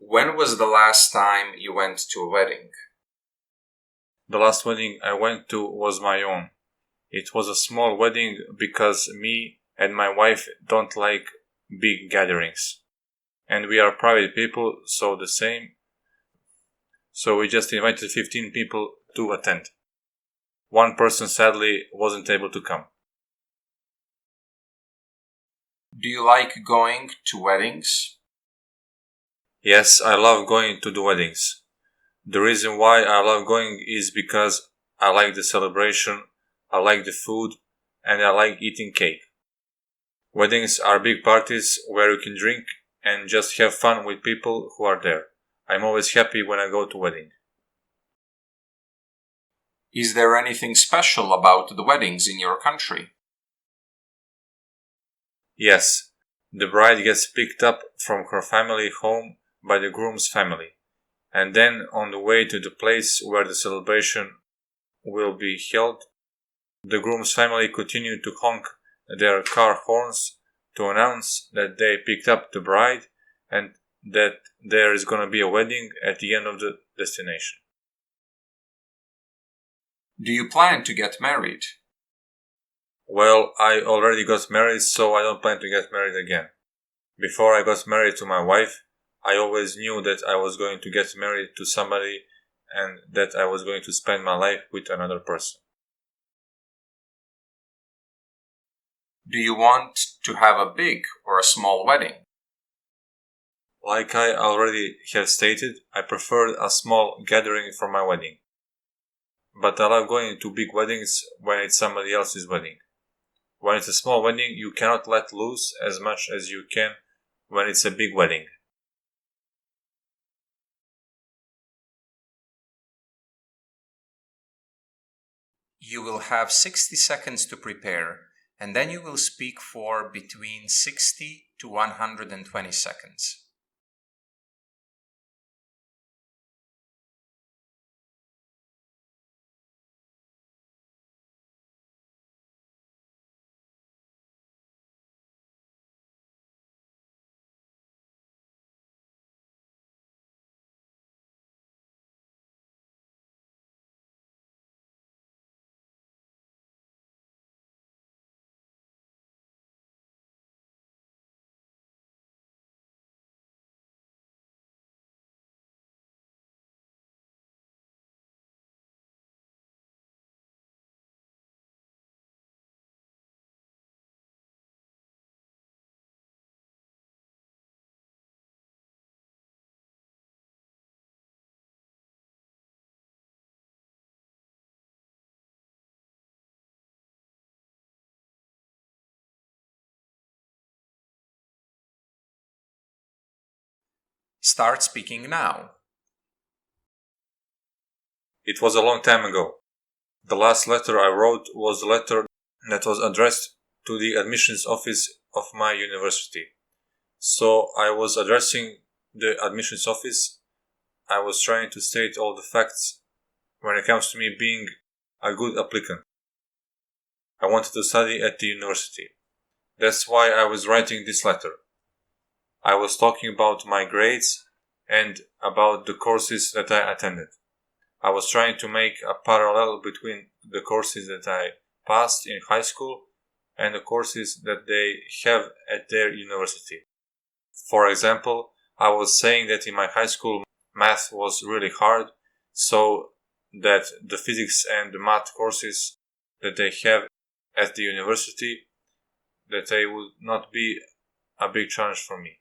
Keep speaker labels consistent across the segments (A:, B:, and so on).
A: When was the last time you went to a wedding?
B: The last wedding I went to was my own. It was a small wedding because me and my wife don't like big gatherings. And we are private people, so the same. So we just invited 15 people to attend. One person sadly wasn't able to come.
A: Do you like going to weddings?
B: Yes, I love going to the weddings. The reason why I love going is because I like the celebration, I like the food, and I like eating cake. Weddings are big parties where you can drink and just have fun with people who are there. I'm always happy when I go to wedding.
A: Is there anything special about the weddings in your country?
B: Yes, the bride gets picked up from her family home by the groom's family, and then on the way to the place where the celebration will be held, the groom's family continue to honk their car horns to announce that they picked up the bride and that there is going to be a wedding at the end of the destination.
A: Do you plan to get married?
B: Well, I already got married, so I don't plan to get married again. Before I got married to my wife, I always knew that I was going to get married to somebody and that I was going to spend my life with another person.
A: Do you want to have a big or a small wedding?
B: Like I already have stated, I prefer a small gathering for my wedding. But I love going to big weddings when it's somebody else's wedding. When it's a small wedding, you cannot let loose as much as you can when it's a big wedding.
A: You will have 60 seconds to prepare, and then you will speak for between 60 to 120 seconds. Start speaking now.
B: It was a long time ago. The last letter I wrote was a letter that was addressed to the admissions office of my university. So I was addressing the admissions office. I was trying to state all the facts when it comes to me being a good applicant. I wanted to study at the university. That's why I was writing this letter. I was talking about my grades and about the courses that I attended. I was trying to make a parallel between the courses that I passed in high school and the courses that they have at their university. For example, I was saying that in my high school math was really hard, so that the physics and the math courses that they have at the university, that they would not be a big challenge for me.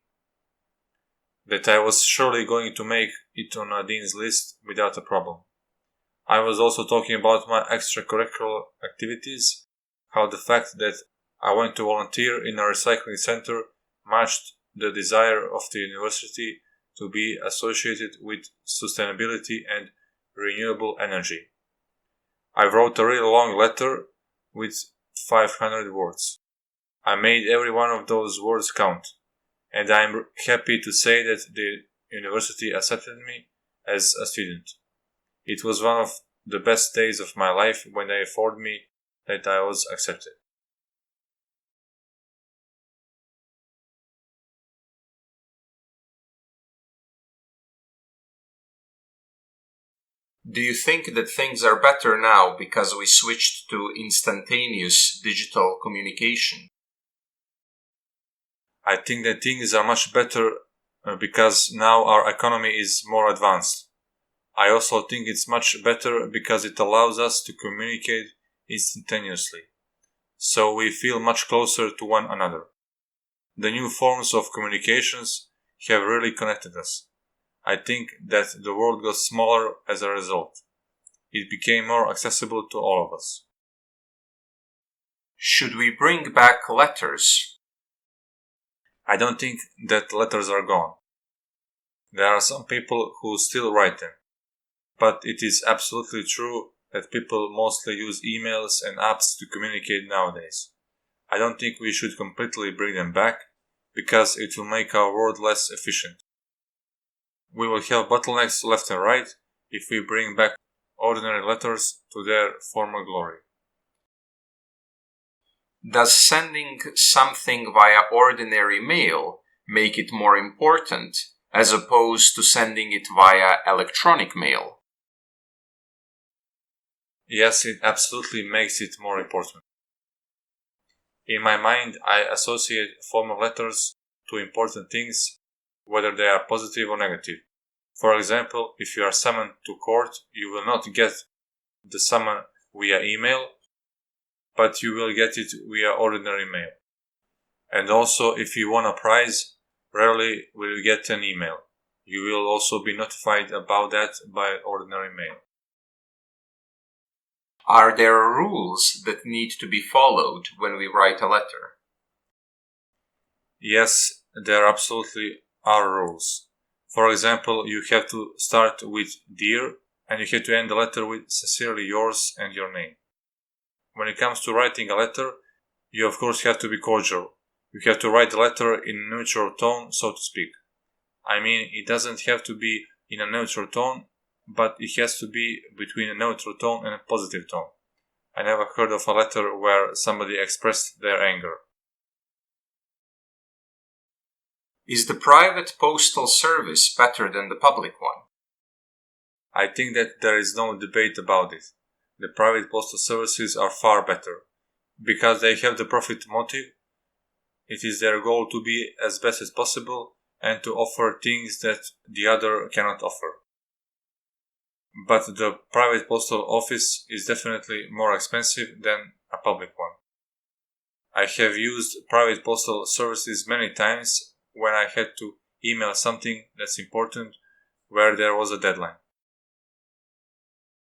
B: That I was surely going to make it on a dean's list without a problem. I was also talking about my extracurricular activities, how the fact that I went to volunteer in a recycling center matched the desire of the university to be associated with sustainability and renewable energy. I wrote a really long letter with 500 words. I made every one of those words count, and I'm happy to say that the university accepted me as a student. It was one of the best days of my life when they informed me that I was accepted.
A: Do you think that things are better now because we switched to instantaneous digital communication?
B: I think that things are much better because now our economy is more advanced. I also think it's much better because it allows us to communicate instantaneously, so we feel much closer to one another. The new forms of communications have really connected us. I think that the world got smaller as a result. It became more accessible to all of us.
A: Should we bring back letters?
B: I don't think that letters are gone. There are some people who still write them, but it is absolutely true that people mostly use emails and apps to communicate nowadays. I don't think we should completely bring them back because it will make our world less efficient. We will have bottlenecks left and right if we bring back ordinary letters to their former glory.
A: Does sending something via ordinary mail make it more important as opposed to sending it via electronic mail?
B: Yes, it absolutely makes it more important. In my mind, I associate formal letters to important things, whether they are positive or negative. For example, if you are summoned to court, you will not get the summon via email, but you will get it via ordinary mail. And also, if you won a prize, rarely will you get an email. You will also be notified about that by ordinary mail.
A: Are there rules that need to be followed when we write a letter?
B: Yes, there absolutely are rules. For example, you have to start with "Dear" and you have to end the letter with "Sincerely yours" and your name. When it comes to writing a letter, you of course have to be cordial. You have to write the letter in a neutral tone, so to speak. I mean, it doesn't have to be in a neutral tone, but it has to be between a neutral tone and a positive tone. I never heard of a letter where somebody expressed their anger.
A: Is the private postal service better than the public one?
B: I think that there is no debate about it. The private postal services are far better. Because they have the profit motive, it is their goal to be as best as possible and to offer things that the other cannot offer. But the private postal office is definitely more expensive than a public one. I have used private postal services many times when I had to email something that's important where there was a deadline.